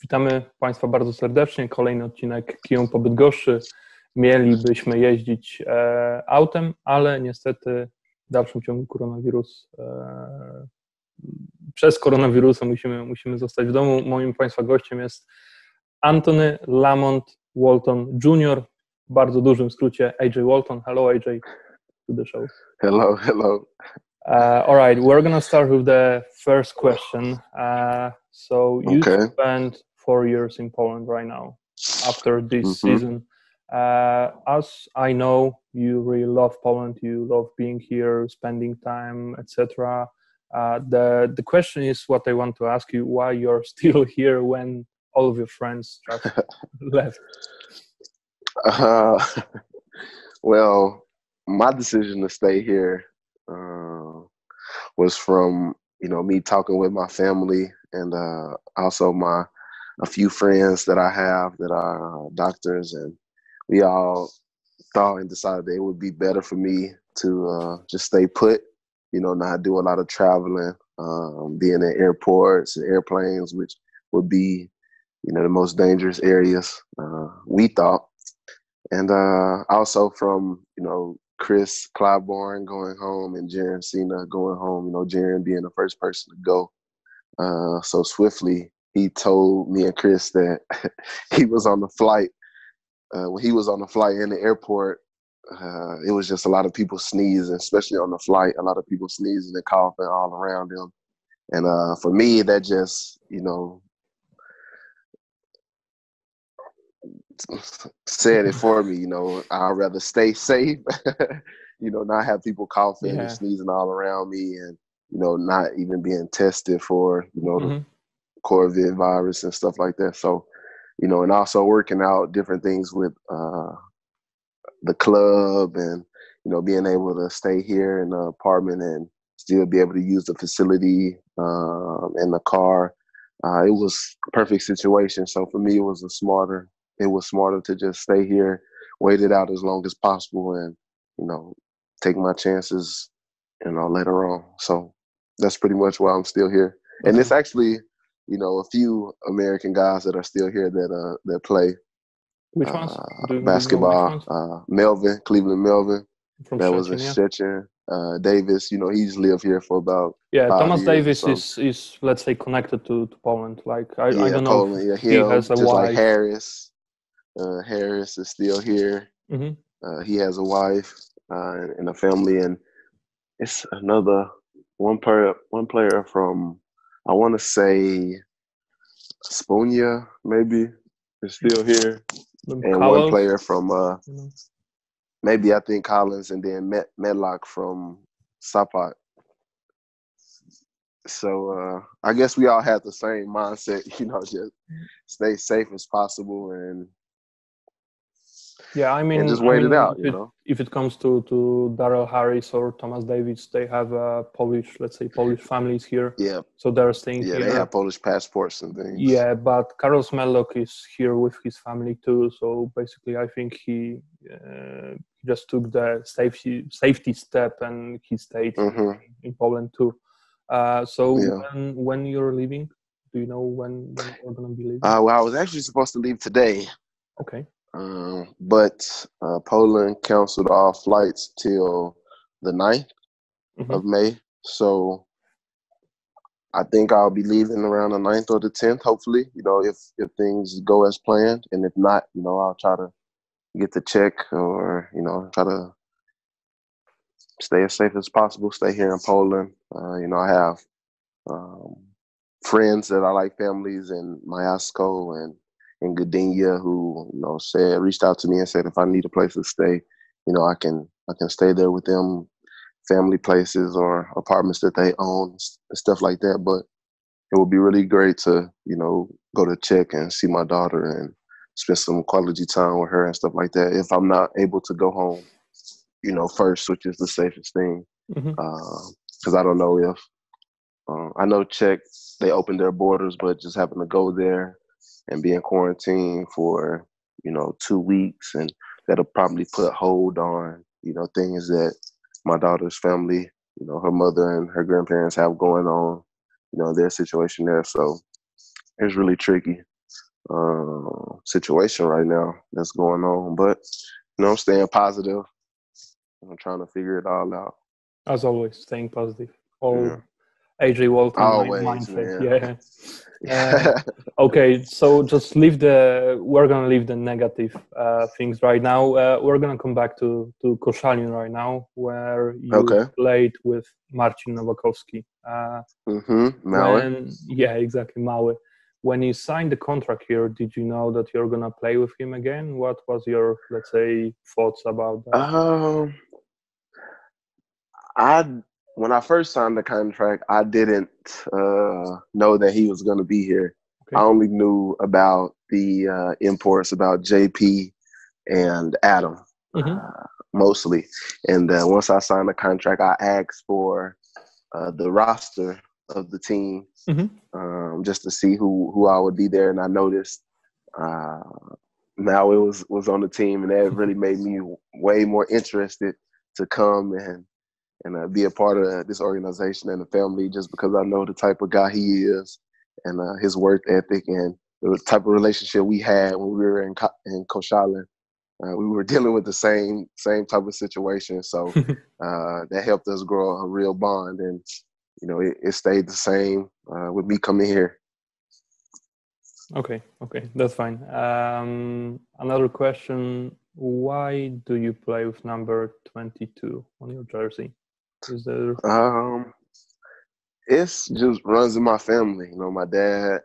Witamy Państwa bardzo serdecznie. Kolejny odcinek Kiją po Bydgoszczy. Mielibyśmy jeździć autem, ale niestety w dalszym ciągu przez koronawirusa musimy zostać w domu. Moim Państwa gościem jest Antony Lamont Walton Jr., w bardzo dużym skrócie AJ Walton. Hello AJ to the show. Hello. All right, we're going to start with the first question. So you spent 4 years in Poland right now after this season. As I know, you really love Poland, you love being here, spending time, etc. The question is what I want to ask you, why you're still here when all of your friends just left? Well, my decision to stay here was from, me talking with my family and also a few friends that I have that are doctors, and we all thought and decided that it would be better for me to just stay put, not do a lot of traveling, being in airports and airplanes, which would be, the most dangerous areas, we thought. And also from, Chris Clybourne going home and Jaron Cena going home, Jaron being the first person to go so swiftly. He told me and Chris that he was on the flight. When he was on the flight in the airport, it was just a lot of people sneezing, especially on the flight, a lot of people sneezing and coughing all around him. And for me, that just, said it for me. I'd rather stay safe, not have people coughing and sneezing all around me, and not even being tested for the COVID virus and stuff like that. So and also working out different things with the club, and being able to stay here in the apartment and still be able to use the facility and the car. It was a perfect situation. So for me, it was smarter to just stay here, wait it out as long as possible, and take my chances, later on. So that's pretty much why I'm still here. And it's actually, a few American guys that are still here that play. Which ones? Basketball. Melvin, Cleveland Melvin. From that Szczecinie, was in Szczecinie. Davis, he's lived here for about 5 Thomas years. Davis is, let's say, connected to Poland. Like I don't know Poland, if he has a just wife. like Harris. Harris is still here. He has a wife and a family, and it's another one player from, I want to say, Sponia maybe is still here, and one player from maybe I think Collins, and then Medlock from Sapat. So I guess we all have the same mindset, just stay safe as possible, and and just wait it out. If it comes to Darrell Harris or Thomas Davis, they have Polish families here. Yeah. So they're staying here. Yeah, they have Polish passports and things. Yeah, but Karol Smellock is here with his family too. So basically, I think he just took the safety step, and he stayed in Poland too. When you're leaving, do you know when you're going to be leaving? Well, I was actually supposed to leave today. Okay. But Poland canceled all flights till the 9th of May. So I think I'll be leaving around the 9th or the 10th, hopefully, if things go as planned. And if not, I'll try to get the check, or, try to stay as safe as possible, stay here in Poland. I have friends that are like families in Miasto and in Gdynia who, reached out to me and said if I need a place to stay, I can stay there with them, family places or apartments that they own and stuff like that. But it would be really great to, go to Czech and see my daughter and spend some quality time with her and stuff like that. If I'm not able to go home, first, which is the safest thing, because I don't know if I know Czech, they opened their borders, but just happen to go there and be in quarantine for, 2 weeks. And that'll probably put hold on, things that my daughter's family, her mother and her grandparents have going on, their situation there. So It's really tricky situation right now that's going on. But, I'm staying positive. I'm trying to figure it all out. As always, staying positive. AJ Walton mindset. Man. Yeah. Okay, so just we're gonna leave the negative things right now. We're gonna come back to Koszalin right now, where you played with Marcin Nowakowski. Mały. Exactly, Mały. When you signed the contract here, did you know that you're gonna play with him again? What was your, let's say, thoughts about that? When I first signed the contract, I didn't know that he was going to be here. Okay. I only knew about the imports, about JP and Adam, mostly. And once I signed the contract, I asked for the roster of the team just to see who I would be there. And I noticed Maui was on the team, and that really made me way more interested to come and be a part of this organization and the family, just because I know the type of guy he is and his work ethic and the type of relationship we had when we were in Koszalin. We were dealing with the same type of situation, so that helped us grow a real bond, and it stayed the same with me coming here. Okay, that's fine. Another question: why do you play with number 22 on your jersey? Is there... It's just runs in my family. My dad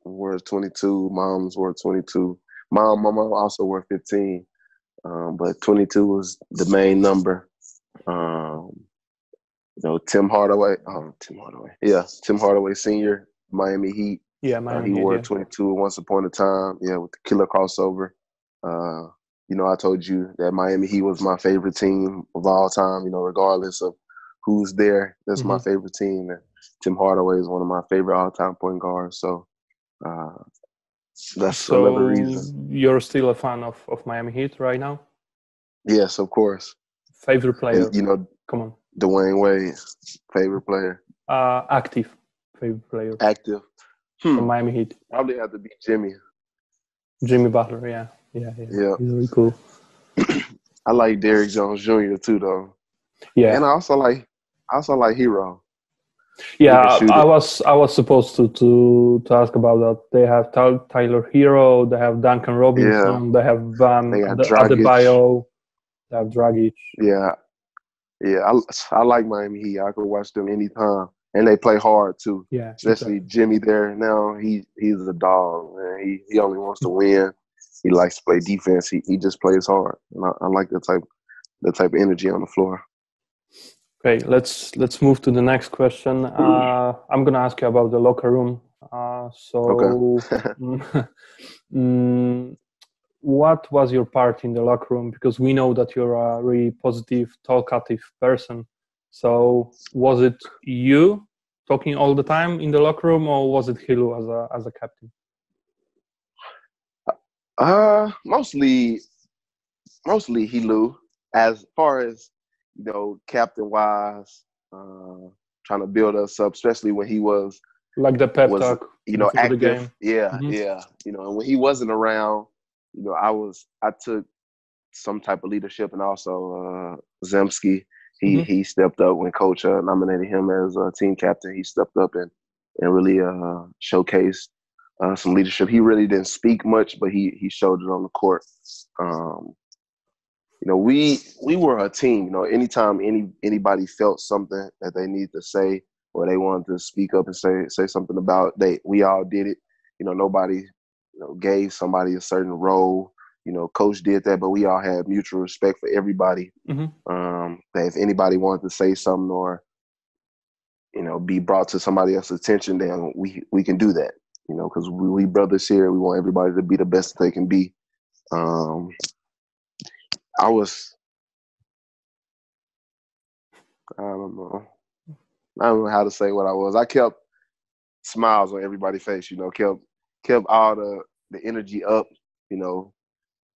wore 22, mom's wore 22. My mom also wore 15, but 22 was the main number. Tim Hardaway Sr., Miami Heat. Yeah, Miami he Heat, wore 22 once upon a time. Yeah, with the killer crossover. I told you that Miami Heat was my favorite team of all time. Regardless of who's there, that's my favorite team. And Tim Hardaway is one of my favorite all-time point guards. So that's another reason. You're still a fan of Miami Heat right now? Yes, of course. Favorite player? And, come on. Dwayne Wade, favorite player. Active favorite player. Active. From Miami Heat. Probably have to be Jimmy. Jimmy Butler, yeah. He's really cool. I like Derrick Jones Jr. too, though. Yeah, and I also like Hero. Yeah, I was supposed to ask about that. They have Tyler Hero, they have Duncan Robinson, they have Adebayo, they have Dragic. Yeah. I like Miami Heat. I could watch them anytime, and they play hard too. Yeah, especially Jimmy there now. He's a dog, man. He only wants to win. He likes to play defense. He just plays hard, and I like that type of energy on the floor. Okay, let's move to the next question. I'm gonna ask you about the locker room. What was your part in the locker room? Because we know that you're a really positive, talkative person. So was it you talking all the time in the locker room, or was it Hilu as a captain? Mostly Hilu. As far as captain wise, trying to build us up, especially when he was like the pep talk, active. The game. Yeah. And when he wasn't around, I took some type of leadership, and also Zemski. He stepped up when coach nominated him as a team captain. He stepped up and really showcased some leadership. He really didn't speak much, but he showed it on the court. We were a team. Anytime anybody felt something that they needed to say, or they wanted to speak up and say something about, we all did it. Nobody gave somebody a certain role. Coach did that, but we all had mutual respect for everybody. That if anybody wanted to say something or be brought to somebody else's attention, then we can do that. Because we brothers here. We want everybody to be the best that they can be. I don't know how to say what I was. I kept smiles on everybody's face, kept all the energy up,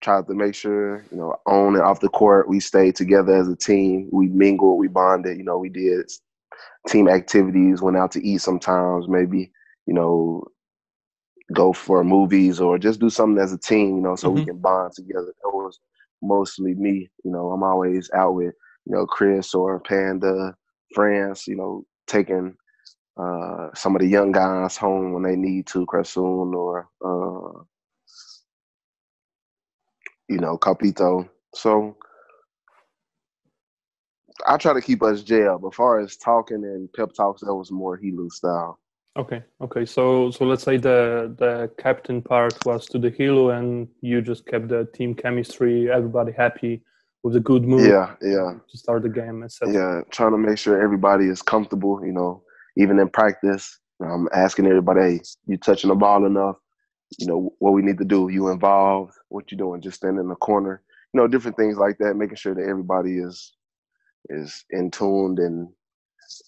tried to make sure, on and off the court, we stayed together as a team. We mingled, we bonded, we did team activities, went out to eat sometimes, maybe, go for movies or just do something as a team, you know, so we can bond together. That was mostly me. You know, I'm always out with, you know, Chris or Panda, France, you know, taking some of the young guys home when they need to, Cressoon or, you know, Capito. So I try to keep us jail. But as far as talking and pep talks, that was more Helu style. Okay. So let's say the captain part was to the Helu, and you just kept the team chemistry, everybody happy with a good mood. Yeah. To start the game, etc. Yeah, trying to make sure everybody is comfortable. You know, even in practice, I'm asking everybody, hey, you touching the ball enough? You know, what we need to do. You involved? What you doing? Just standing in the corner? You know, different things like that. Making sure that everybody is in tuned and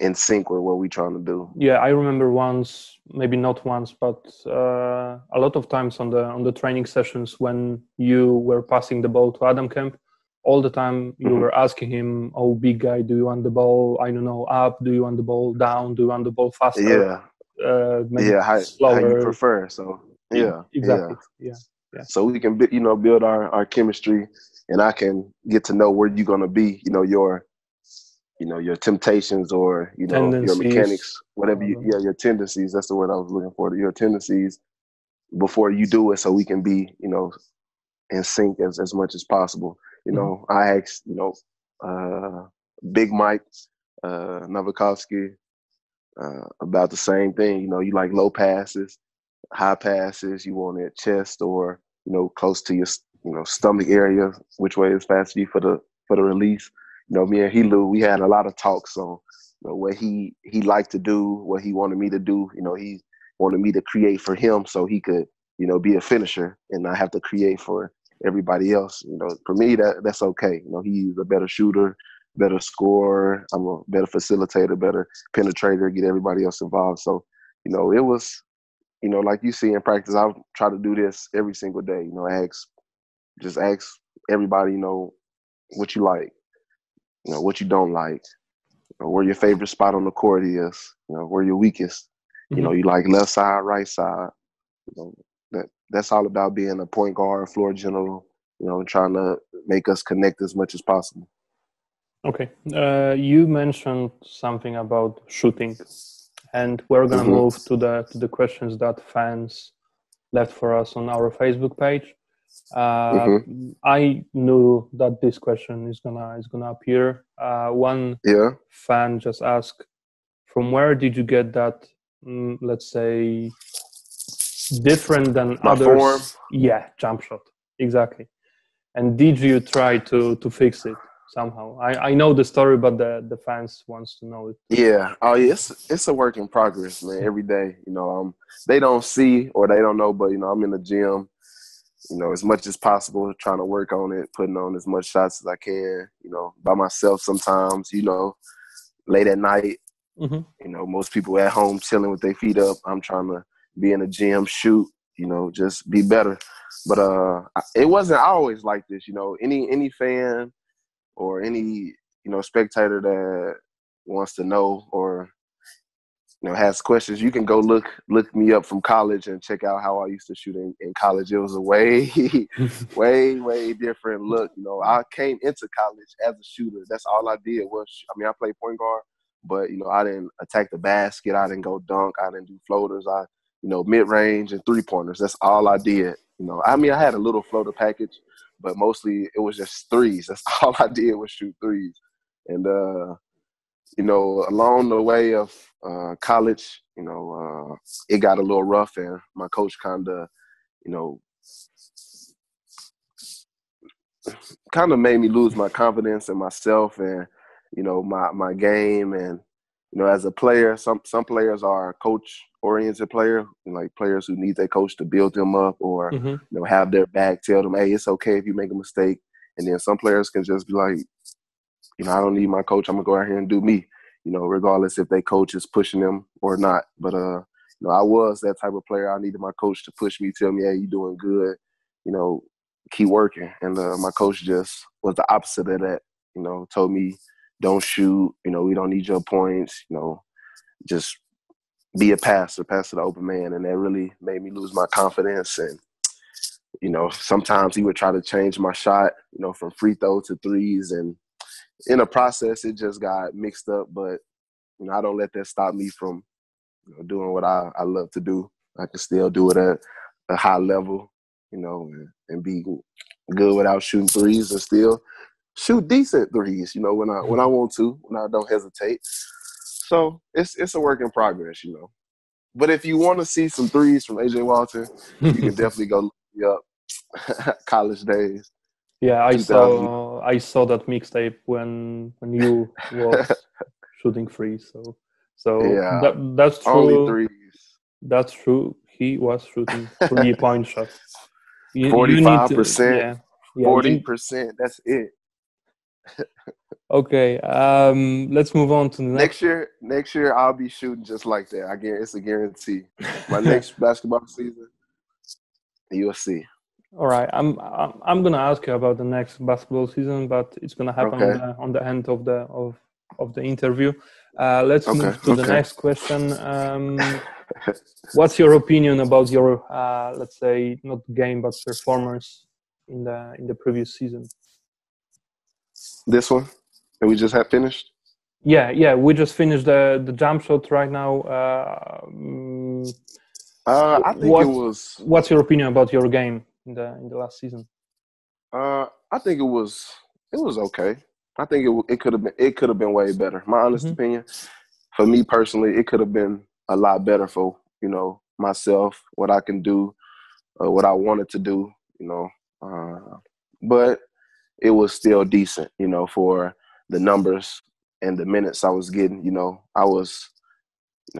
in sync with what we're trying to do. Yeah, I remember once, maybe not once, but a lot of times on the training sessions when you were passing the ball to Adam Kemp, all the time you were asking him, "Oh, big guy, do you want the ball? I don't know, up? Do you want the ball down? Do you want the ball faster? Maybe slower? How you prefer?" So exactly. Yeah. So we can, you know, build our chemistry, and I can get to know where you're gonna be. You know, your temptations or, you know, tendencies, your mechanics, whatever your tendencies. That's the word I was looking for. Your tendencies before you do it, so we can be, you know, in sync as much as possible. You know, I asked, you know, Big Mike Nowakowski about the same thing. You know, you like low passes, high passes. You want it chest or, you know, close to your, you know, stomach area. Which way is fast for you for the release? You know, me and Helu, we had a lot of talks on, you know, what he liked to do, what he wanted me to do. You know, he wanted me to create for him so he could, you know, be a finisher and not have to create for everybody else. You know, for me, that's okay. You know, he's a better shooter, better scorer. I'm a better facilitator, better penetrator, get everybody else involved. So, you know, it was, you know, like you see in practice, I try to do this every single day. You know, just ask everybody, you know, what you like, you know, what you don't like, you know, where your favorite spot on the court is, you know, where your weakest. You know, you like left side, right side. You know, that's all about being a point guard, floor general, you know, and trying to make us connect as much as possible. Okay. You mentioned something about shooting, and we're going to move to the questions that fans left for us on our Facebook page. I knew that this question is gonna appear. One fan just asked, from where did you get that, let's say, different than My others? form? Yeah, jump shot. Exactly. And did you try to fix it somehow? I know the story, but the fans wants to know it. Yeah. Oh, yeah. It's a work in progress, man. Every day, you know, they don't see or they don't know, but, you know, I'm in the gym, you know, as much as possible, trying to work on it, putting on as much shots as I can, you know, by myself sometimes, you know, late at night. You know, most people at home chilling with their feet up. I'm trying to be in the gym, shoot, you know, just be better. But it wasn't always like this, you know. Any fan or any, you know, spectator that wants to know or, you know, has questions, you can go look me up from college and check out how I used to shoot in college. It was a way, way different look. You know, I came into college as a shooter. That's all I did was, I mean, I played point guard, but, you know, I didn't attack the basket. I didn't go dunk. I didn't do floaters. You know, mid-range and three-pointers. That's all I did. You know, I mean, I had a little floater package, but mostly it was just threes. That's all I did was shoot threes. And, you know, along the way of college, you know, it got a little rough, and my coach kind of, you know, made me lose my confidence in myself and, you know, my game. And, you know, as a player, some players are coach-oriented players, like players who need their coach to build them up or, you know, have their back, tell them, hey, it's okay if you make a mistake. And then some players can just be like, you know, I don't need my coach. I'm going to go out here and do me, you know, regardless if their coach is pushing them or not. But, you know, I was that type of player. I needed my coach to push me, tell me, hey, you're doing good, you know, keep working. And my coach just was the opposite of that, you know, told me, don't shoot, you know, we don't need your points, you know, just be a passer the open man, and that really made me lose my confidence. And sometimes he would try to change my shot, from free throw to threes, and in the process, it just got mixed up. But I don't let that stop me from doing what I love to do. I can still do it at a high level, and be good without shooting threes, and still shoot decent threes, when I want to, when I don't hesitate. So it's a work in progress, But if you want to see some threes from AJ Walton, you can definitely go look me up. College days. Yeah, I saw that mixtape when you was shooting threes. So yeah, that's true. Only threes. That's true. He was shooting 3-point shots. 45%, 40%. That's it. Okay, let's move on to the next year. Next year, I'll be shooting just like that. It's a guarantee. My next basketball season, you'll see. All right, I'm gonna ask you about the next basketball season, but it's gonna happen on the end of the interview. Let's move to the next question. What's your opinion about your let's say not game but performance in the previous season? This one that we just have finished? Yeah, we just finished the jump shot right now. I think it was. What's your opinion about your game in the last season? I think it was okay. I think it could have been way better. My honest opinion, for me personally, it could have been a lot better for myself, what I can do, what I wanted to do, but it was still decent, for the numbers and the minutes I was getting. I was,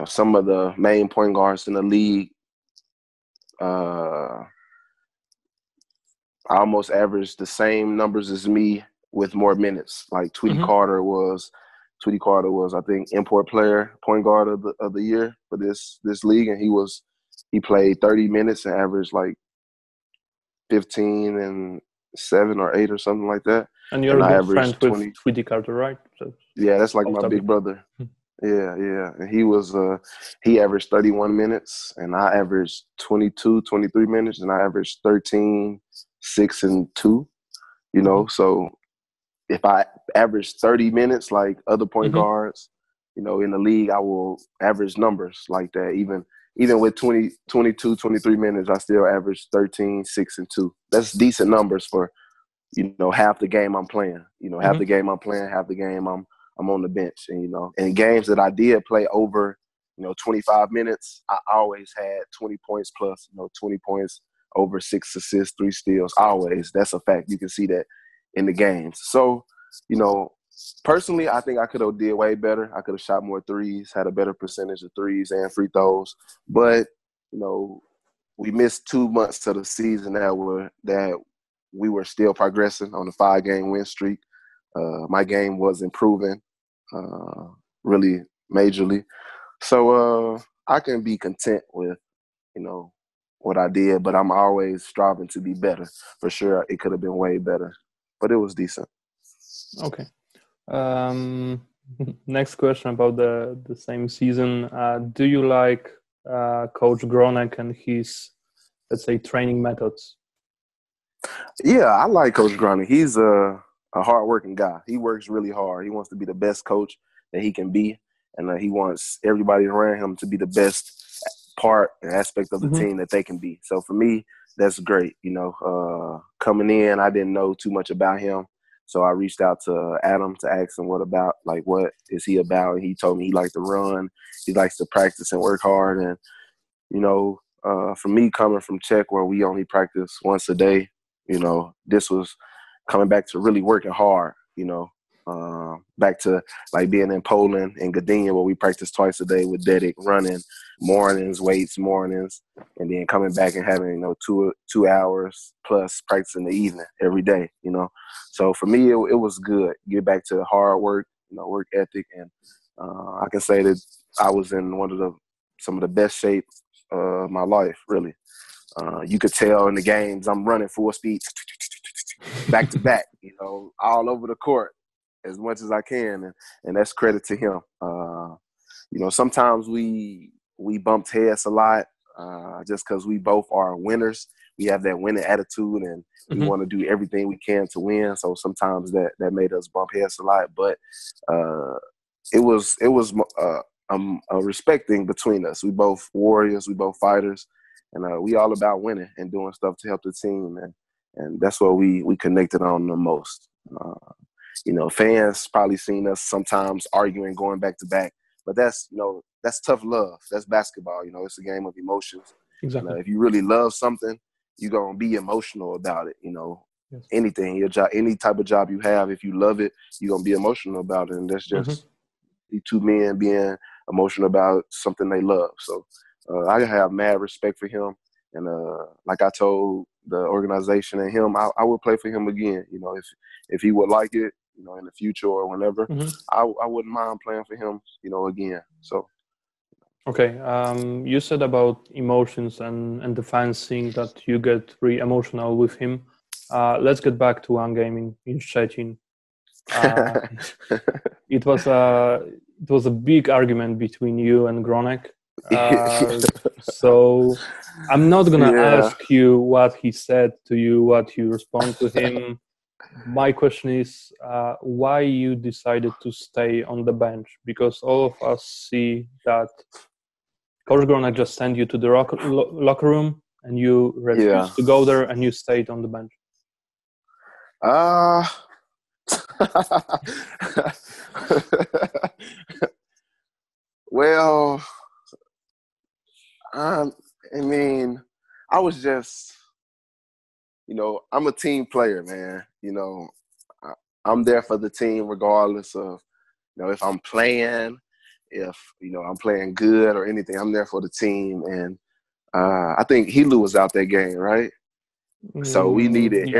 some of the main point guards in the league. I almost averaged the same numbers as me with more minutes. Like Tweety Carter was, I think, import player, point guard of the year for this league, and he played 30 minutes and averaged like 15 and 7 or 8 or something like that. And you're a good friend with Tweety Carter, right? So yeah, that's like my big brother. Yeah. And he averaged 31 minutes, and I averaged 22, 23 minutes, and I averaged 13, 6, and 2, So if I average 30 minutes like other point guards, in the league, I will average numbers like that. Even with 20, 22, 23 minutes, I still average 13, 6, and 2. That's decent numbers for, half the game I'm playing. Half the game I'm playing, half the game I'm on the bench. And, in games that I did play over, 25 minutes, I always had 20 points plus, 20 points, over 6 assists, 3 steals, always. That's a fact. You can see that in the games. So, personally, I think I could have did way better. I could have shot more threes, had a better percentage of threes and free throws. But, we missed 2 months of the season that we were still progressing on a 5-game win streak. My game was improving really majorly. So I can be content with, what I did, but I'm always striving to be better. For sure, it could have been way better, but it was decent. Okay. Next question about the same season. Do you like Coach Gronek and his, let's say, training methods? Yeah, I like Coach Gronek. He's a hard-working guy. He works really hard. He wants to be the best coach that he can be, and he wants everybody around him to be the best part and aspect of the team that they can be. So for me, that's great. Coming in, I didn't know too much about him. So I reached out to Adam to ask him what is he about? And he told me he likes to run. He likes to practice and work hard. And, for me coming from Czech where we only practice once a day, this was coming back to really working hard, back to like being in Poland and Gdynia where we practice twice a day with Dedic, running mornings, weights mornings, and then coming back and having 2 hours plus practice in the evening every day. So for me it was good. Get back to hard work, work ethic, and I can say that I was in some of the best shape of my life. Really, you could tell in the games I'm running full speed, back to back, all over the court as much as I can, and that's credit to him. Sometimes we we bumped heads a lot just because we both are winners. We have that winning attitude, and we want to do everything we can to win. So sometimes that made us bump heads a lot. But it was a respecting between us. We both warriors, we both fighters, and we all about winning and doing stuff to help the team. And that's what we connected on the most. Fans probably seen us sometimes arguing, going back to back, but that's tough love. That's basketball. It's a game of emotions. Exactly. If you really love something, you're going to be emotional about it. Yes. Anything, your job, any type of job you have, if you love it, you're going to be emotional about it. And that's just the two men being emotional about something they love. So I have mad respect for him. And like I told the organization and him, I would play for him again. If he would like it, in the future or whenever, I wouldn't mind playing for him, again. So. Okay. You said about emotions and the fans think that you get really emotional with him. Let's get back to one game in Szczecin. It was a big argument between you and Gronek. So I'm not gonna ask you what he said to you, what you respond to him. My question is why you decided to stay on the bench, because all of us see that Coach Gronek just sent you to the locker room and you refused to go there and you stayed on the bench. Well, I was just, I'm a team player, man. I'm there for the team regardless of, if I'm playing, if, I'm playing good or anything. I'm there for the team. And I think Helu was out that game, right? So we needed he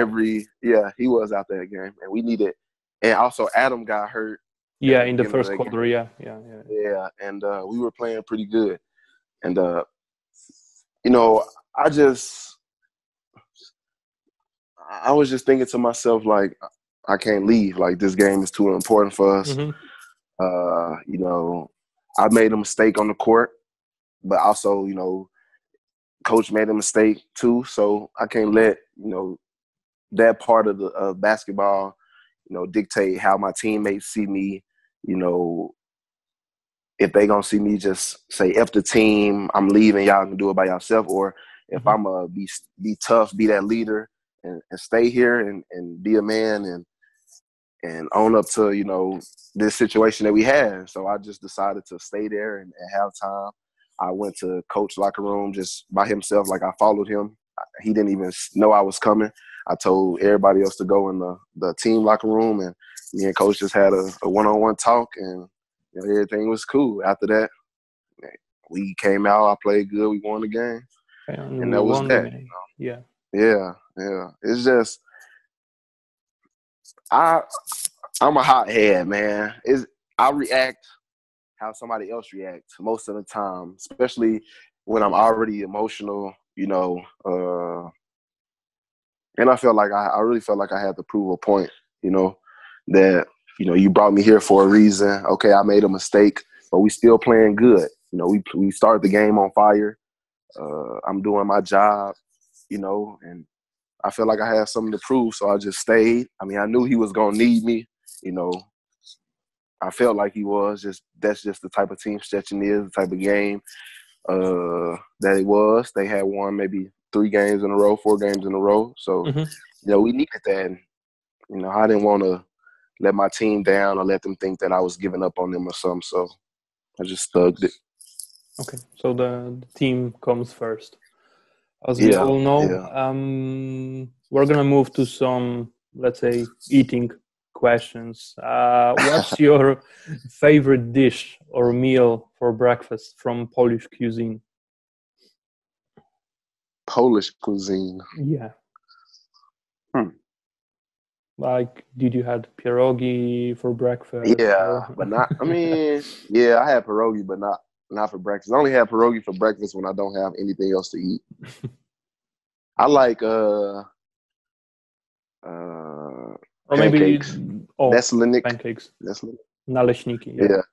was out that game. And we needed, and also Adam got hurt. Yeah, in the first quarter, yeah. And we were playing pretty good. And, I was just thinking to myself, like, I can't leave. Like, this game is too important for us. I made a mistake on the court, but also, coach made a mistake too. So I can't let, that part of the basketball, dictate how my teammates see me. If they gonna see me just say F the team, I'm leaving, y'all can do it by yourself, or if I'm gonna be tough, be that leader and stay here and be a man and own up to, this situation that we had. So I just decided to stay there, and at halftime I went to coach locker room just by himself. Like, I followed him. He didn't even know I was coming. I told everybody else to go in the team locker room, and me and coach just had a one-on-one talk, and everything was cool. After that, we came out, I played good, we won the game. And that was that. Yeah. It's just I'm a hothead, man. I react how somebody else reacts most of the time, especially when I'm already emotional, and I felt like I really felt like I had to prove a point, that, you brought me here for a reason. Okay, I made a mistake, but we still playing good. We started the game on fire. I'm doing my job, and I felt like I had something to prove, so I just stayed. I knew he was going to need me, I felt like he was. That's just the type of team Szczecin is, the type of game that it was. They had won maybe 4 games in a row. So, we needed that. And, I didn't want to let my team down or let them think that I was giving up on them or something. So I just thugged it. Okay, so the team comes first. As we all know, we're going to move to some, let's say, eating questions. What's your favorite dish or meal for breakfast from Polish cuisine? Polish cuisine? Yeah. Like, did you have pierogi for breakfast? Yeah, but not, I had pierogi, but not for breakfast. I only have pierogi for breakfast when I don't have anything else to eat. I like or pancakes. Maybe pancakes. Naleśniki. Yeah.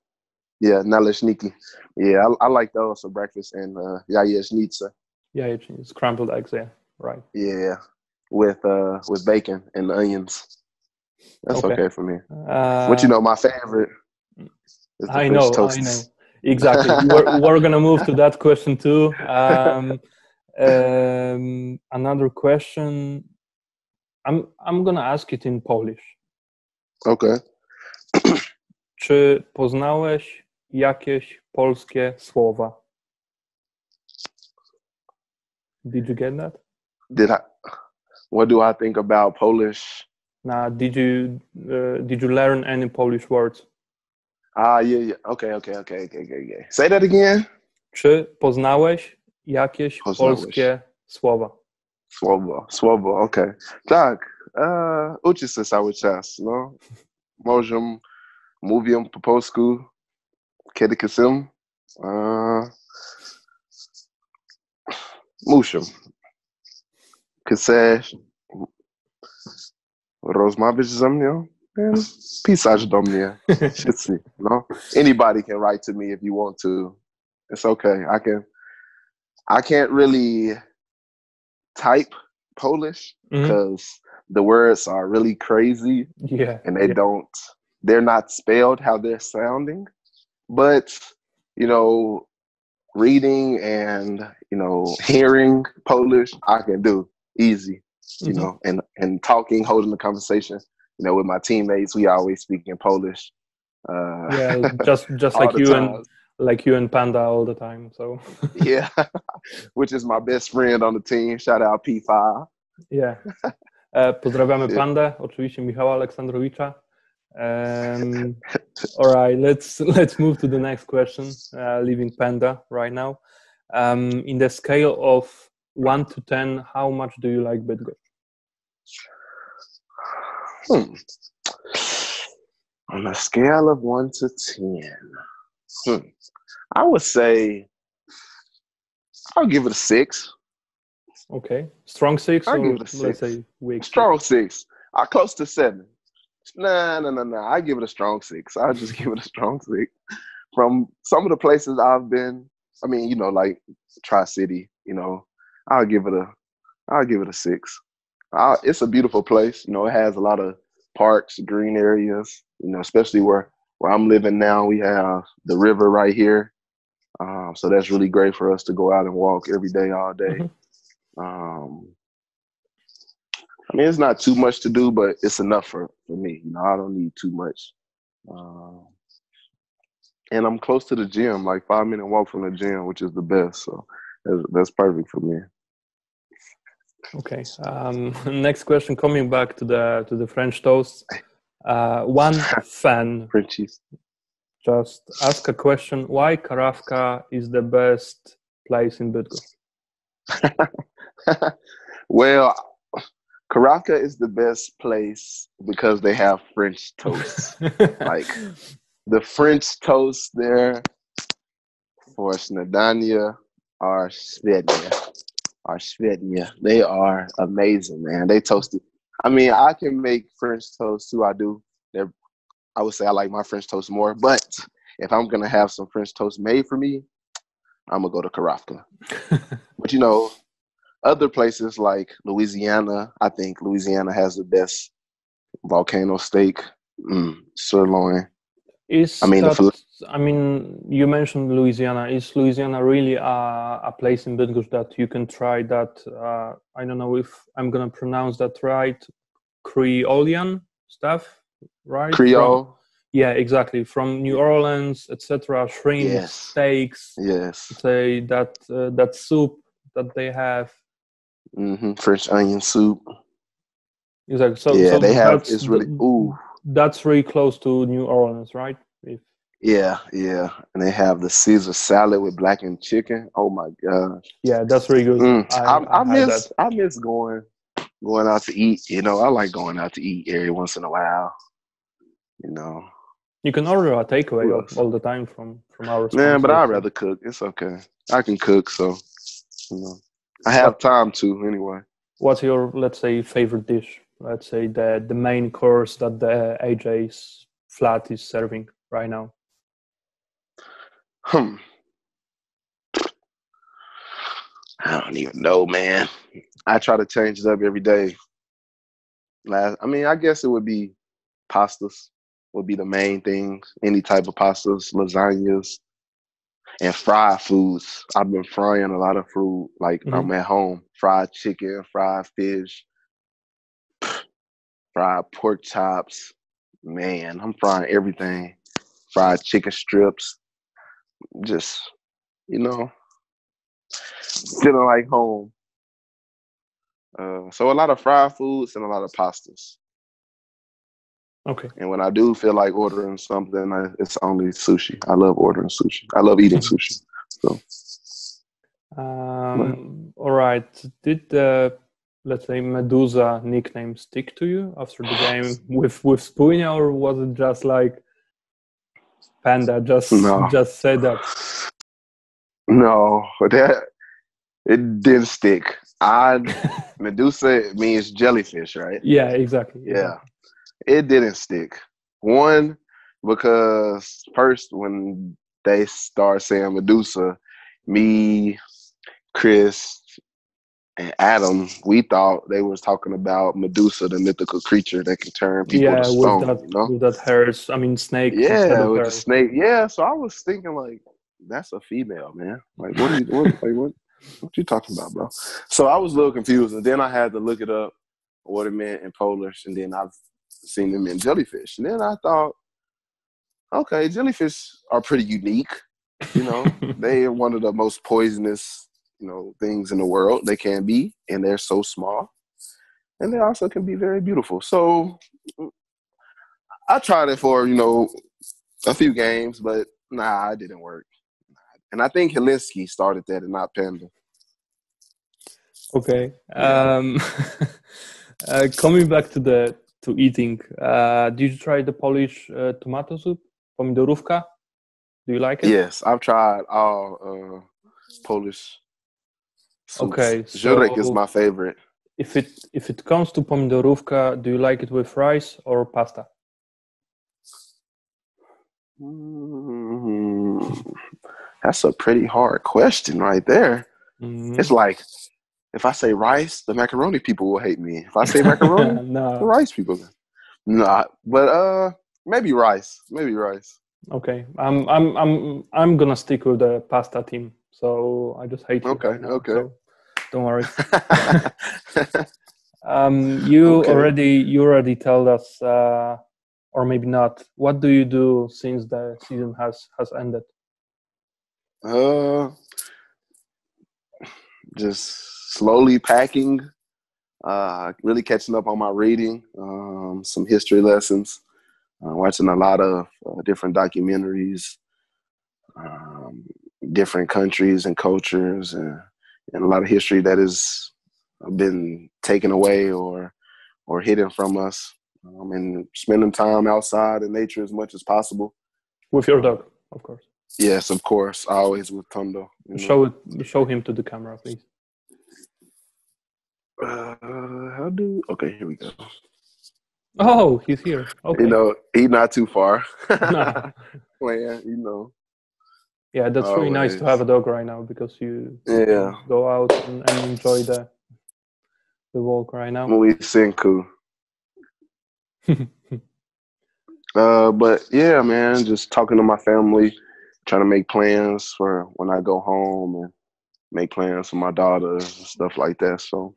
Yeah, naleśniki. Yeah, I like those for breakfast, and яичница. Yeah, it's scrambled eggs. Yeah, right. Yeah, with bacon and onions. That's okay for me. But my favorite is the French toast. I know. Exactly. we're gonna move to that question too. Another question. I'm gonna ask it in Polish. Okay. Czy poznałeś jakieś polskie słowa? Did you get that? What do I think about Polish? Did you learn any Polish words? Yeah. Okay. Say that again. Czy poznałeś jakieś polskie słowa? Słowo, okay. Tak, uczę się cały czas, no. Mówię po polsku, kiedy chcę. Muszę. Chcesz rozmawiać ze mną? Pisać do mnie. Wszyscy, no. Anybody can write to me if you want to. It's okay. I can't really type Polish because the words are really crazy. Yeah. And they're not spelled how they're sounding. But, reading and, hearing Polish, I can do easy, and talking, holding the conversation, with my teammates, we always speak in Polish. Yeah, just like you and Panda all the time. So yeah, which is my best friend on the team. Shout out P5. Yeah. Pozdrawiamy Pandę, oczywiście Michała Aleksandrowicza. All right, let's move to the next question. Leaving Panda right now. In the scale of 1 to 10, how much do you like Bydgoszcz? On a scale of 1 to 10, I would say I'll give it a 6. Okay, strong 6. I'll give it a 6. Let's say weak. Strong 6. Close to 7. No. I give it a strong 6. I'll just give it a strong 6. From some of the places I've been, like Tri-City, I'll give it a 6. It's a beautiful place. It has a lot of parks, green areas, especially where I'm living now. We have the river right here. So that's really great for us to go out and walk every day, all day. It's not too much to do, but it's enough for me. I don't need too much. And I'm close to the gym, like 5-minute walk from the gym, which is the best. So that's perfect for me. Okay. Next question, coming back to the French toast. One fan Frenchies. Just ask a question. Why Karawka is the best place in Bydgoszcz? Well, Karawka is the best place because they have French toast. Like the French toast there for śniadanie are świetnie. They are amazing, man. They toasted. I can make French toast too. I do. I would say I like my French toast more, but if I'm gonna have some French toast made for me, I'm gonna go to Karawka. But other places like Louisiana, I think Louisiana has the best volcano steak, sirloin. You mentioned Louisiana. Is Louisiana really a place in Bydgoszcz that you can try that? I don't know if I'm gonna pronounce that right. Creolean stuff, right? Creole. Yeah, exactly. From New Orleans, etc. Shrimp, steaks. Yes. Say that soup that they have. French onion soup. Exactly. So they have. It's really That's really close to New Orleans, right? Yeah, and they have the Caesar salad with blackened chicken. Oh my gosh. Yeah, that's really good. I miss going out to eat. I like going out to eat every once in a while. You can order a takeaway all the time from our sponsors. Yeah, but I'd rather cook. It's okay. I can cook, so I have time to anyway. What's your, let's say, favorite dish? Let's say the main course that the AJ's flat is serving right now. I don't even know, man. I try to change it up every day. I guess it would be pastas would be the main things. Any type of pastas, lasagnas, and fried foods. I've been frying a lot of food. Like I'm at home, fried chicken, fried fish, fried pork chops. Man, I'm frying everything. Fried chicken strips. Just, feeling like home. So a lot of fried foods and a lot of pastas. Okay. And when I do feel like ordering something, it's only sushi. I love ordering sushi. I love eating sushi. So. All right. Did the, let's say, Medusa nickname stick to you after the game with Spójnia, or was it just like Panda just said that? No, it didn't stick. Medusa means jellyfish, right? Yeah, exactly. Yeah. It didn't stick. One, because first when they start saying Medusa, me, Chris, and Adam, we thought they was talking about Medusa, the mythical creature that can turn people to stone. With that hairs. I mean, snake. Yeah, with the snake. Yeah, so I was thinking like, that's a female, man. Like, what you talking about, bro? So I was a little confused, and then I had to look it up, what it meant in Polish, and then I've seen them in jellyfish. And then I thought, okay, jellyfish are pretty unique. They are one of the most poisonous, things in the world. They can be, and they're so small. And they also can be very beautiful. So I tried it for, a few games, but nah, it didn't work. And I think Helinski started that and not Panda. Okay. Coming back to eating, did you try the Polish tomato soup, pomidorówka? Do you like it? Yes, I've tried all Polish soups. Okay, so Żurek is my favorite. If it comes to pomidorówka, do you like it with rice or pasta? That's a pretty hard question right there. It's like, if I say rice, the macaroni people will hate me. If I say macaroni, the rice people. But maybe rice. Okay, I'm gonna stick with the pasta team. So I just hate you. Okay, right now, okay. So don't worry. You already told us, or maybe not. What do you do since the season has ended? Just slowly packing, really catching up on my reading, some history lessons, watching a lot of different documentaries, different countries and cultures, and a lot of history that has been taken away or hidden from us, and spending time outside in nature as much as possible. With your dog, of course. Yes, of course. Always with Tondo. Show him to the camera, please. Okay, here we go. Oh, he's here. Okay. He's not too far. No. Playing, Yeah, that's really nice to have a dog right now, because you go out and enjoy the walk right now. Muy cinco. But yeah, man, just talking to my family, trying to make plans for when I go home and make plans for my daughter and stuff like that. So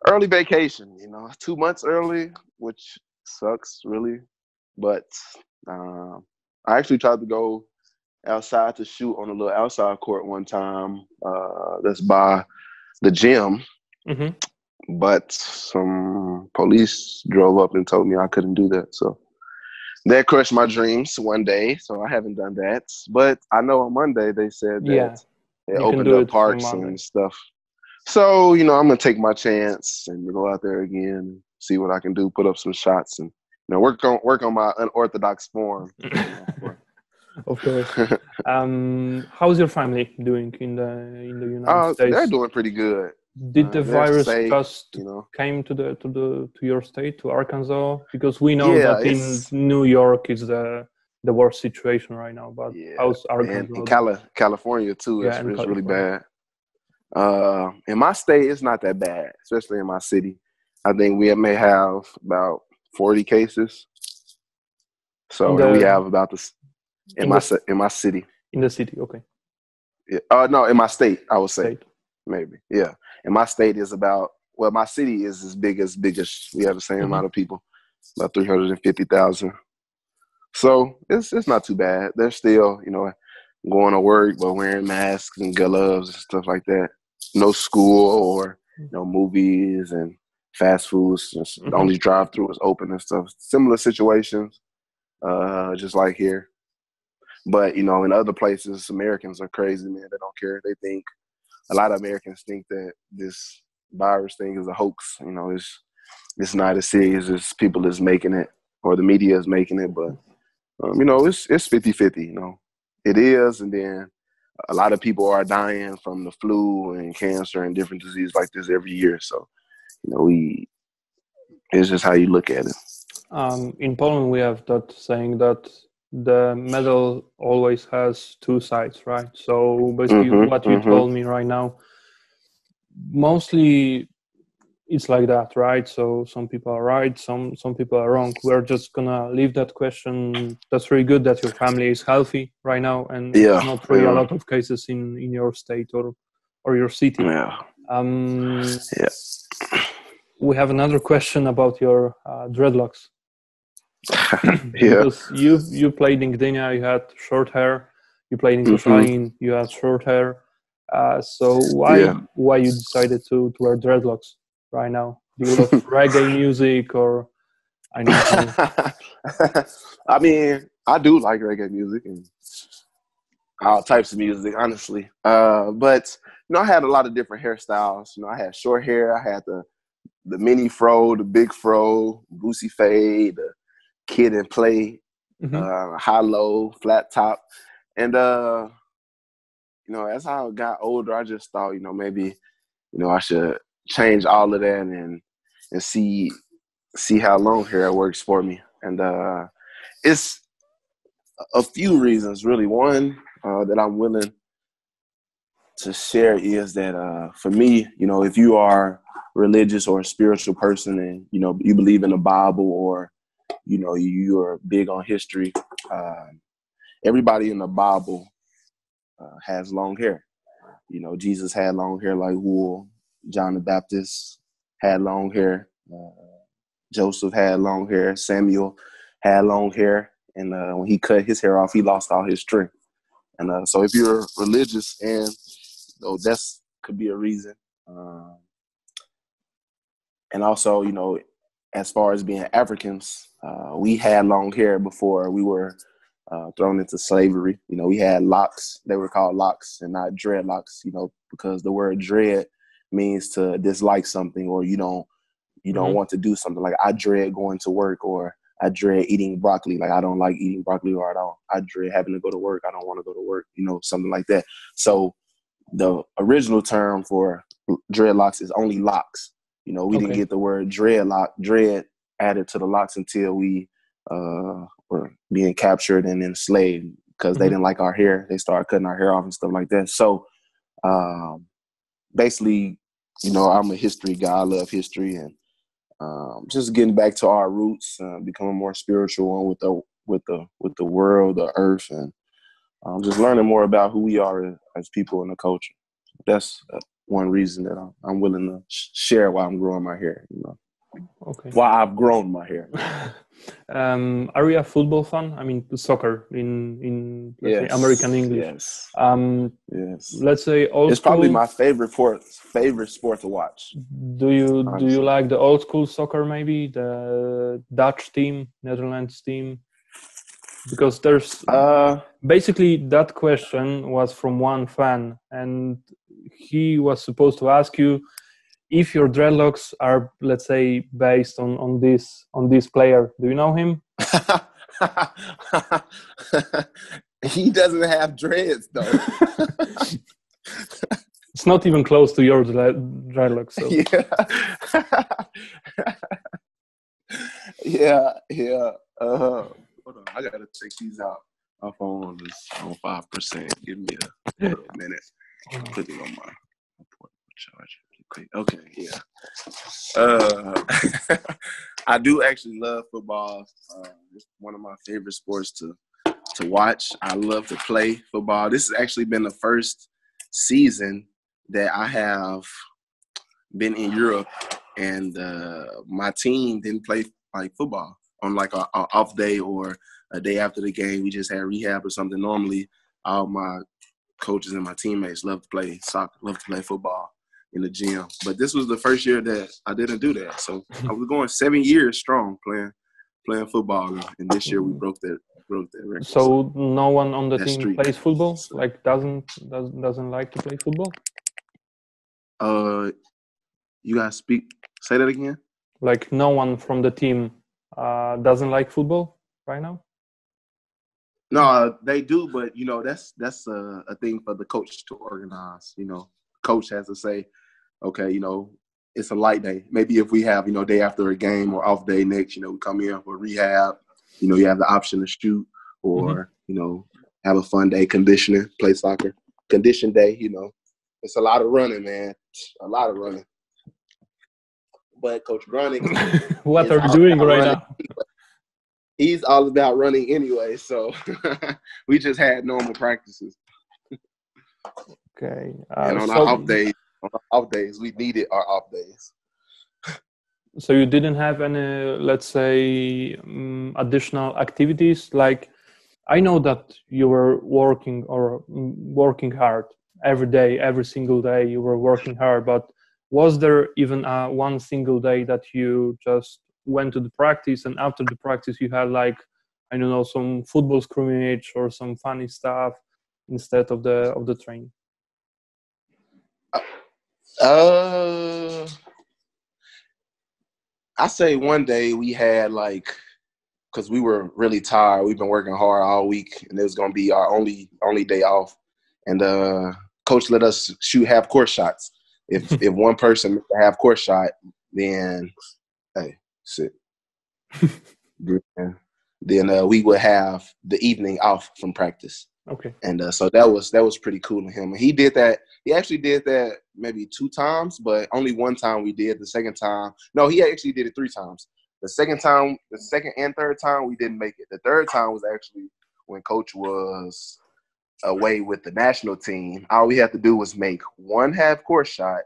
early vacation, 2 months early, which sucks really. But I actually tried to go outside to shoot on a little outside court one time that's by the gym. But some police drove up and told me I couldn't do that. So that crushed my dreams one day. So I haven't done that. But I know on Monday they said that they opened up parks and stuff. So, I'm going to take my chance and go out there again, see what I can do, put up some shots, and work on my unorthodox form. Of course. How's your family doing in the United States? They're doing pretty good. Did the virus just came to your state, to Arkansas? Because we know that in New York is the the worst situation right now. But how's Arkansas? And California too. It's really bad. In my state, it's not that bad, especially in my city. I think we may have about 40 cases. So we have about this in my city. In the city, okay. Yeah. No, in my state, I would say maybe. Yeah. In my state is about, well, my city is as big as Bydgoszcz. We have the same amount of people, about 350,000. So it's not too bad. They're still, going to work but wearing masks and gloves and stuff like that. No school or no movies and fast foods. The only drive-through is open and stuff. Similar situations, just like here. But, in other places, Americans are crazy, man. They don't care. They think, a lot of Americans think that this virus thing is a hoax. It's not as serious as people is making it or the media is making it. But, it's 50-50, It is, and then a lot of people are dying from the flu and cancer and different diseases like this every year. So, it's just how you look at it. In Poland, we have that saying that the medal always has two sides, right? So basically what you told me right now, mostly it's like that, right? So some people are right, some people are wrong. We're just gonna leave that question. That's really good that your family is healthy right now, and not really a lot of cases in your state or your city. We have another question about your dreadlocks. Because you played in Gdynia, you had short hair. You played in Koszalin, you had short hair. So why you decided to wear dreadlocks right now? Do you love reggae music or? I know. I mean, I do like reggae music and all types of music, honestly. But I had a lot of different hairstyles. I had short hair. I had the mini fro, the big fro, boosie fade, the kid and play, high low, flat top, and as I got older, I just thought maybe I should change all of that and see how long hair works for me. And it's a few reasons, really. One that I'm willing to share is that for me, if you are religious or a spiritual person and you believe in the Bible or you are big on history, everybody in the Bible has long hair. Jesus had long hair like wool. John the Baptist had long hair. Joseph had long hair. Samuel had long hair. And when he cut his hair off, he lost all his strength. And so if you're religious, and that's could be a reason. And also, as far as being Africans, we had long hair before we were thrown into slavery. We had locks. They were called locks and not dreadlocks, because the word dread means to dislike something, or you don't want to do something. Like I dread going to work, or I dread eating broccoli. Like I don't like eating broccoli, or I dread having to go to work. I don't want to go to work, something like that. So the original term for dreadlocks is only locks. We didn't get the word dread added to the locks until we were being captured and enslaved, because they didn't like our hair. They started cutting our hair off and stuff like that. So basically, I'm a history guy. I love history, and just getting back to our roots, becoming more spiritual with the world, the earth, and just learning more about who we are as people in the culture. That's one reason that I'm willing to share why I'm growing my hair. Okay. Why I've grown my hair. Are you a football fan? I mean, soccer in let's say American English. Yes. Let's say old It's school. probably my favorite sport to watch. Do you like the old school soccer? Maybe the Dutch team, Netherlands team. Because there's basically that question was from one fan, and he was supposed to ask you if your dreadlocks are, let's say, based on this player. Do you know him? He doesn't have dreads though. It's not even close to your dreadlocks. So. Yeah. Hold on. I gotta take these out. My phone is on 5%. Give me a little minute. Put it on my portable charger. Okay, yeah. I do actually love football. It's one of my favorite sports to watch. I love to play football. This has actually been the first season that I have been in Europe, and my team didn't play like football on like a off day or a day after the game. We just had rehab or something. Normally, all my coaches and my teammates love to play soccer, love to play football in the gym. But this was the first year that I didn't do that. So I was going 7 years strong playing football, and this year we broke that record. So no one on the team plays football? Like doesn't like to play football? You guys say that again? Like no one from the team doesn't like football right now? No, they do, but that's a thing for the coach to organize. Coach has to say, okay, it's a light day. Maybe if we have, day after a game or off day next, we come in for rehab. You have the option to shoot or, have a fun day, conditioning, play soccer. Condition day, it's a lot of running, man. A lot of running. But Coach Grunick, what are you doing right now? He's all about running anyway, so we just had normal practices. Okay. And on our off days, we needed our off days. So you didn't have any, let's say, additional activities? Like, I know that you were working hard every day, every single day. You were working hard, but was there even one single day that you just went to the practice, and after the practice you had like, I don't know, some football scrimmage or some funny stuff instead of the training? I say one day we had because we were really tired. We've been working hard all week, and it was going to be our only day off. And coach let us shoot half court shots. If one person missed a half court shot, then hey, sit. Then we would have the evening off from practice. Okay. And so that was pretty cool of him. And he did that. He actually did that maybe 2 times, but only one time we did. The second time, no, he actually did it 3 times. The second and third time we didn't make it. The third time was actually when Coach was away with the national team. All we had to do was make one half court shot,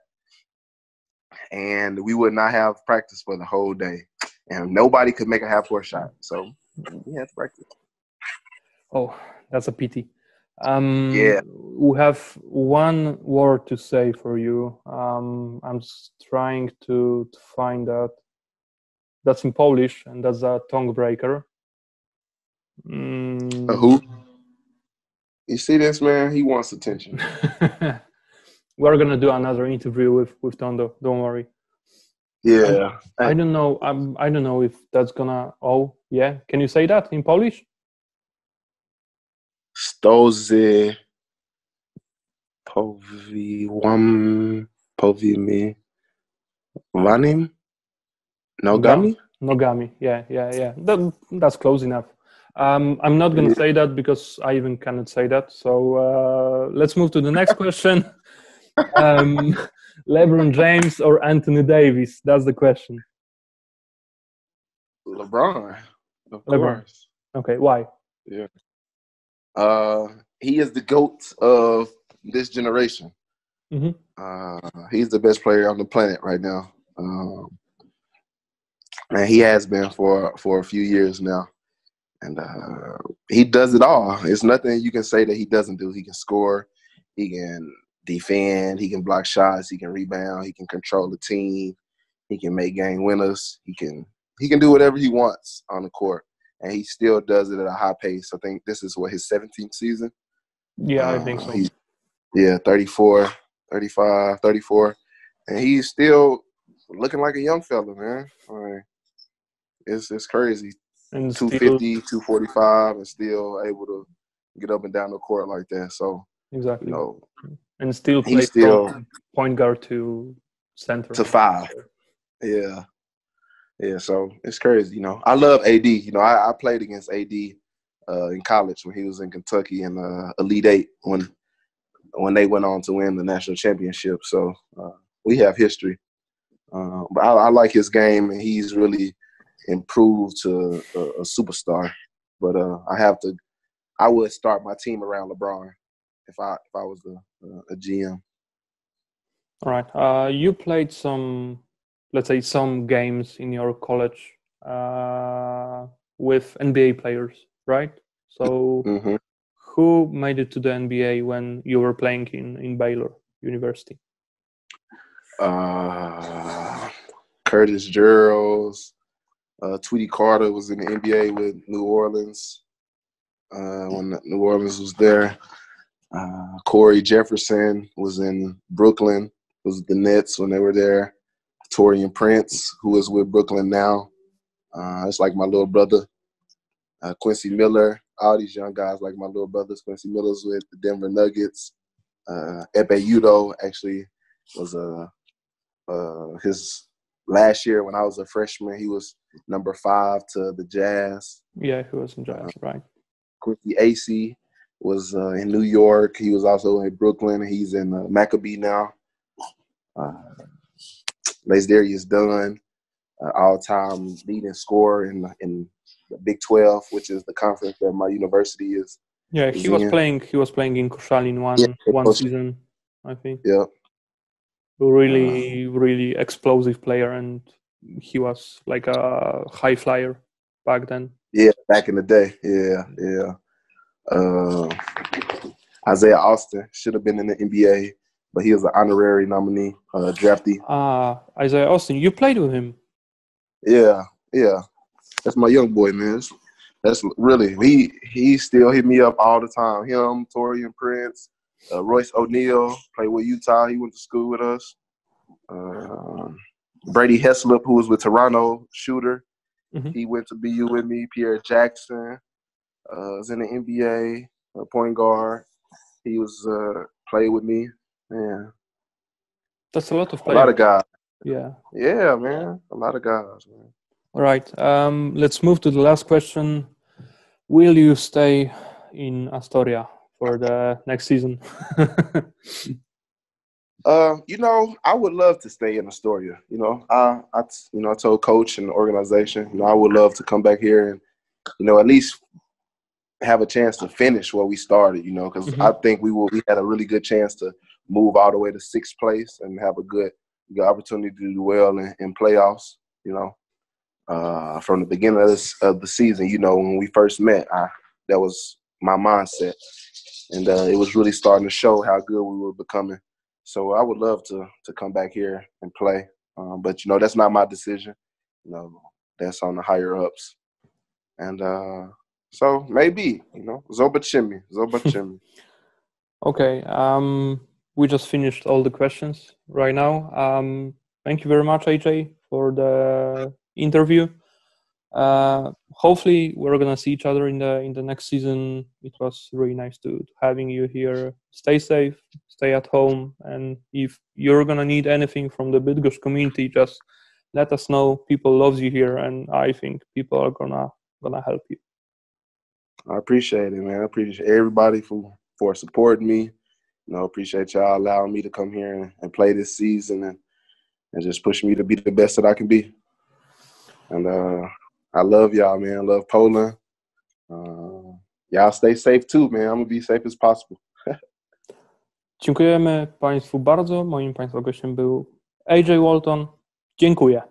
and we would not have practice for the whole day. And nobody could make a half court shot, so we had to practice. Oh, that's a pity. Yeah. We have one word to say for you. I'm just trying to find that. That's in Polish, and that's a tongue breaker. Who? You see this, man? He wants attention. We're gonna do another interview with Tondo. Don't worry. Yeah. I don't know. I don't know if that's gonna. Oh, yeah. Can you say that in Polish? Stozy powyłamywanymi nogami. Nogami. Yeah. That's close enough. I'm not going to say that because I even cannot say that. So let's move to the next question. LeBron James or Anthony Davis? That's the question. LeBron, of LeBron. course. Okay, why? Yeah. He is the GOAT of this generation. Mm-hmm. He's the best player on the planet right now. And he has been for a few years now. And he does it all. It's nothing you can say that he doesn't do. He can score. He can defend. He can block shots. He can rebound. He can control the team. He can make game winners. He can do whatever he wants on the court. And he still does it at a high pace. I think this is his 17th season. Yeah, I think so. 34, 35, 34. And he's still looking like a young fella, man. I mean, it's crazy. And 250, 245, and still able to get up and down the court like that. So exactly, and still play from point guard to center to 5. Yeah. So it's crazy. I love AD. I played against AD in college when he was in Kentucky in Elite Eight when they went on to win the national championship. So we have history. But I like his game, and he's really improved to a superstar. But I would start my team around LeBron if I was a GM. All right. You played some games in your college with NBA players, right? So who made it to the NBA when you were playing in Baylor University? Curtis Geralds, Tweety Carter was in the NBA with New Orleans when New Orleans was there. Corey Jefferson was in Brooklyn, was the Nets when they were there. Taurean Prince, who is with Brooklyn now. It's like my little brother. Quincy Miller, all these young guys like my little brothers. Quincy Miller's with the Denver Nuggets. Epe Udo actually was his last year when I was a freshman. He was number 5 to the Jazz. Yeah, he was in Jazz, right. Quincy Acey was in New York. He was also in Brooklyn. He's in Maccabee now. Lasdarius Dunn, all-time leading scorer in the Big 12, which is the conference that my university is. Yeah, he was playing in Koszalin one season, I think. Yeah. Really explosive player, and he was like a high flyer back then. Yeah, back in the day. Yeah. Isaiah Austin should have been in the NBA, but he was an honorary nominee, draftee. Isaiah Austin, you played with him? Yeah. That's my young boy, man. That's really he still hit me up all the time. Him, Taurean Prince, Royce O'Neal played with Utah. He went to school with us. Brady Heslop, who was with Toronto, shooter. He went to BU with me. Pierre Jackson was in the NBA, point guard. He was played with me. Man, that's a lot of players. A lot of guys. Yeah, man. A lot of guys, man. All right. Let's move to the last question. Will you stay in Astoria for the next season? I would love to stay in Astoria. I told coach and the organization, I would love to come back here and, at least have a chance to finish what we started, because I think we had a really good chance to move all the way to 6th place and have a good opportunity to do well in playoffs, from the beginning of the season, when we first met, that was my mindset. And it was really starting to show how good we were becoming. So I would love to come back here and play. But, that's not my decision. That's on the higher-ups. And so maybe, zobaczymy. Okay. We just finished all the questions right now. Thank you very much, AJ, for the interview. Hopefully we're gonna see each other in the next season. It was really nice to having you here. Stay safe, stay at home, and if you're gonna need anything from the Bydgoszcz community, just let us know. People love you here, and I think people are gonna help you. I appreciate it, man. I appreciate everybody for supporting me. Appreciate y'all allowing me to come here and play this season and just push me to be the best that I can be. And I love y'all, man. I love Poland. Y'all stay safe too, man. I'm going to be safe as possible. Dziękujemy Państwu bardzo. Moim Państwa gościem był AJ Walton. Dziękuję.